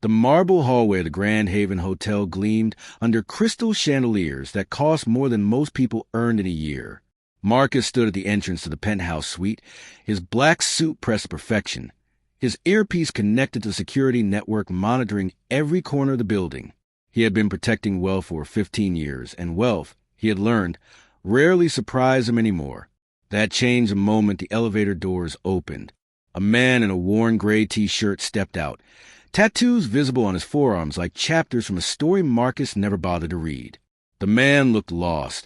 The marble hallway of the Grand Hotel gleamed under crystal chandeliers that cost more than most people earned in a year. Marcus stood at the entrance to the penthouse suite, his black suit pressed to perfection, his earpiece connected to the security network monitoring every corner of the building. He had been protecting wealth for 15 years, and wealth, he had learned, rarely surprised him anymore. That changed the moment the elevator doors opened. A man in a worn gray t-shirt stepped out, tattoos visible on his forearms like chapters from a story Marcus never bothered to read. The man looked lost,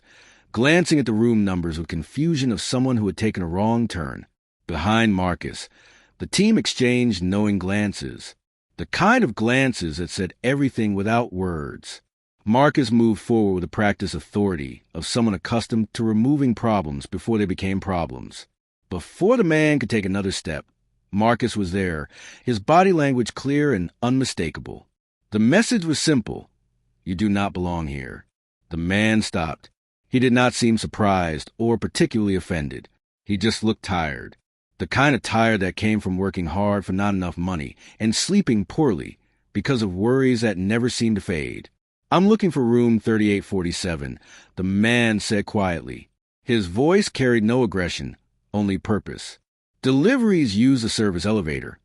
glancing at the room numbers with confusion of someone who had taken a wrong turn. Behind Marcus, the team exchanged knowing glances, the kind of glances that said everything without words. Marcus moved forward with the practiced authority of someone accustomed to removing problems before they became problems. Before the man could take another step, Marcus was there, his body language clear and unmistakable. The message was simple: you do not belong here. The man stopped. He did not seem surprised or particularly offended. He just looked tired. The kind of tired that came from working hard for not enough money and sleeping poorly because of worries that never seemed to fade. "I'm looking for room 3847, the man said quietly. His voice carried no aggression, only purpose. "Deliveries use the service elevator,"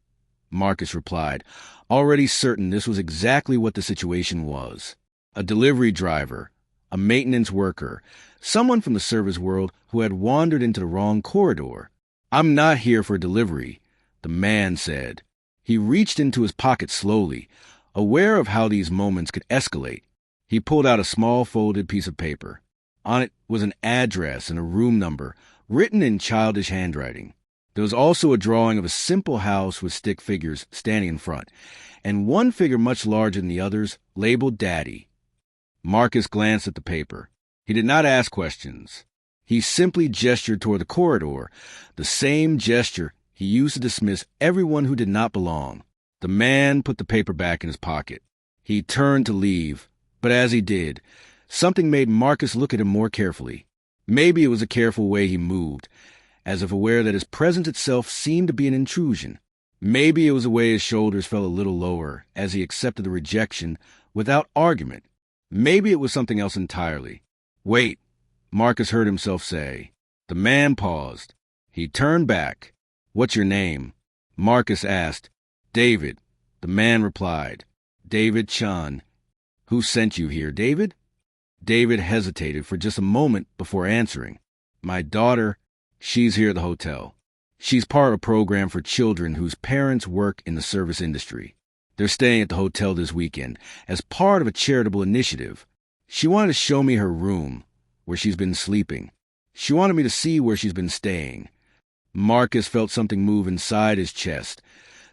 Marcus replied, already certain this was exactly what the situation was. A delivery driver, a maintenance worker, someone from the service world who had wandered into the wrong corridor. "I'm not here for a delivery," the man said. He reached into his pocket slowly, aware of how these moments could escalate. He pulled out a small folded piece of paper. On it was an address and a room number, written in childish handwriting. There was also a drawing of a simple house with stick figures standing in front, and one figure much larger than the others, labeled Daddy. Marcus glanced at the paper. He did not ask questions. He simply gestured toward the corridor, the same gesture he used to dismiss everyone who did not belong. The man put the paper back in his pocket. He turned to leave, but as he did, something made Marcus look at him more carefully. Maybe it was a careful way he moved, as if aware that his presence itself seemed to be an intrusion. Maybe it was the way his shoulders fell a little lower as he accepted the rejection without argument. Maybe it was something else entirely. "Wait," Marcus heard himself say. The man paused. He turned back. "What's your name?" Marcus asked. "David," the man replied. "David Chun." "Who sent you here, David?" David hesitated for just a moment before answering. "My daughter. She's here at the hotel. She's part of a program for children whose parents work in the service industry. They're staying at the hotel this weekend as part of a charitable initiative. She wanted to show me her room, where she's been sleeping. She wanted me to see where she's been staying." Marcus felt something move inside his chest,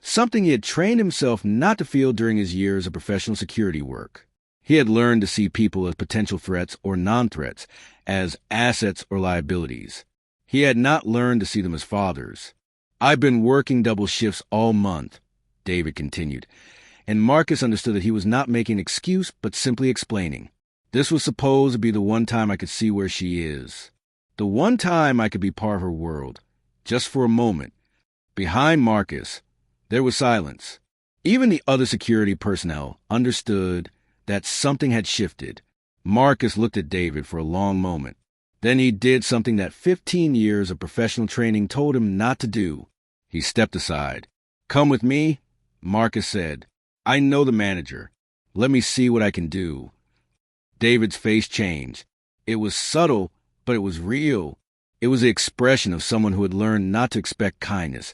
something he had trained himself not to feel during his years of professional security work. He had learned to see people as potential threats or non-threats, as assets or liabilities. He had not learned to see them as fathers. "I've been working double shifts all month," David continued, and Marcus understood that he was not making an excuse but simply explaining. "This was supposed to be the one time I could see where she is. The one time I could be part of her world, just for a moment." Behind Marcus, there was silence. Even the other security personnel understood that something had shifted. Marcus looked at David for a long moment. Then he did something that 15 years of professional training told him not to do. He stepped aside. "Come with me," Marcus said. "I know the manager. Let me see what I can do." David's face changed. It was subtle, but it was real. It was the expression of someone who had learned not to expect kindness,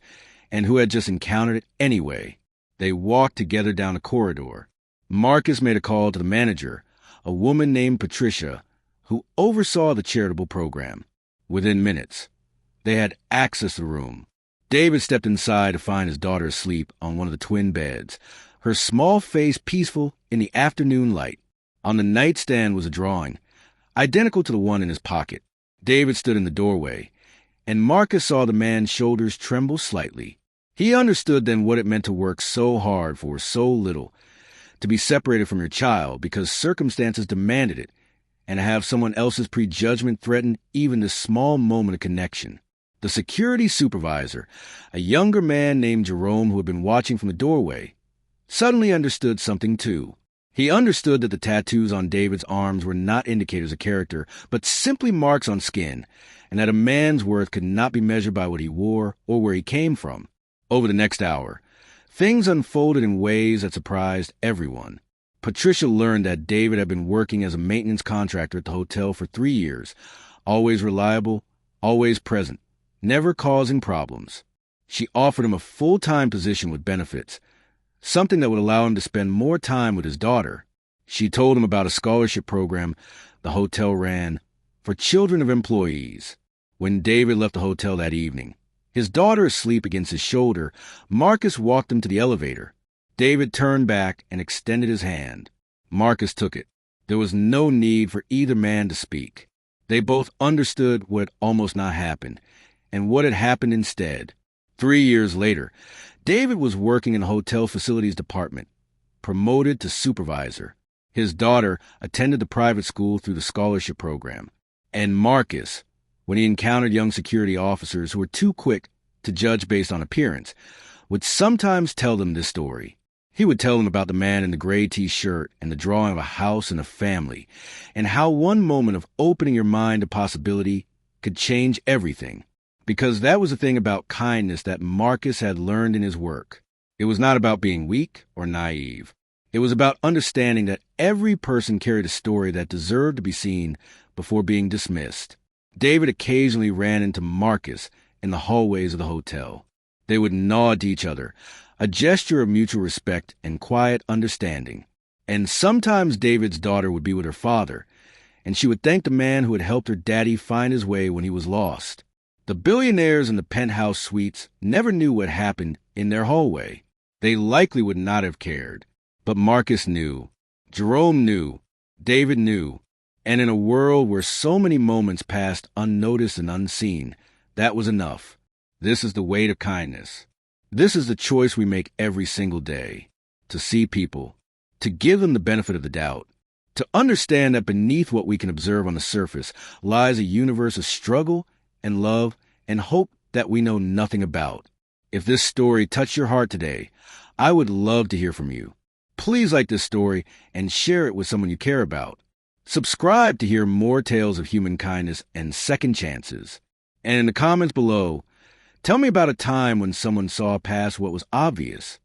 and who had just encountered it anyway. They walked together down the corridor. Marcus made a call to the manager, a woman named Patricia, who oversaw the charitable program. Within minutes, they had access to the room. David stepped inside to find his daughter asleep on one of the twin beds, her small face peaceful in the afternoon light. On the nightstand was a drawing, identical to the one in his pocket. David stood in the doorway, and Marcus saw the man's shoulders tremble slightly. He understood then what it meant to work so hard for so little, to be separated from your child because circumstances demanded it, and to have someone else's prejudgment threaten even this small moment of connection. The security supervisor, a younger man named Jerome who had been watching from the doorway, suddenly understood something too. He understood that the tattoos on David's arms were not indicators of character, but simply marks on skin, and that a man's worth could not be measured by what he wore or where he came from. Over the next hour, things unfolded in ways that surprised everyone. Patricia learned that David had been working as a maintenance contractor at the hotel for 3 years, always reliable, always present, never causing problems. She offered him a full-time position with benefits, something that would allow him to spend more time with his daughter. She told him about a scholarship program the hotel ran for children of employees. When David left the hotel that evening, his daughter asleep against his shoulder, Marcus walked him to the elevator. David turned back and extended his hand. Marcus took it. There was no need for either man to speak. They both understood what had almost not happened, and what had happened instead. 3 years later, David was working in the hotel facilities department, promoted to supervisor. His daughter attended the private school through the scholarship program. And Marcus, when he encountered young security officers who were too quick to judge based on appearance, would sometimes tell them this story. He would tell them about the man in the gray T-shirt and the drawing of a house and a family, and how one moment of opening your mind to possibility could change everything. Because that was the thing about kindness that Marcus had learned in his work. It was not about being weak or naive. It was about understanding that every person carried a story that deserved to be seen before being dismissed. David occasionally ran into Marcus in the hallways of the hotel. They would nod to each other, a gesture of mutual respect and quiet understanding. And sometimes David's daughter would be with her father, and she would thank the man who had helped her daddy find his way when he was lost. The billionaires in the penthouse suites never knew what happened in their hallway. They likely would not have cared. But Marcus knew. Jerome knew. David knew. And in a world where so many moments passed unnoticed and unseen, that was enough. This is the weight of kindness. This is the choice we make every single day. To see people. To give them the benefit of the doubt. To understand that beneath what we can observe on the surface lies a universe of struggle and love and hope that we know nothing about. If this story touched your heart today, I would love to hear from you. Please like this story and share it with someone you care about. Subscribe to hear more tales of human kindness and second chances. And in the comments below, tell me about a time when someone saw past what was obvious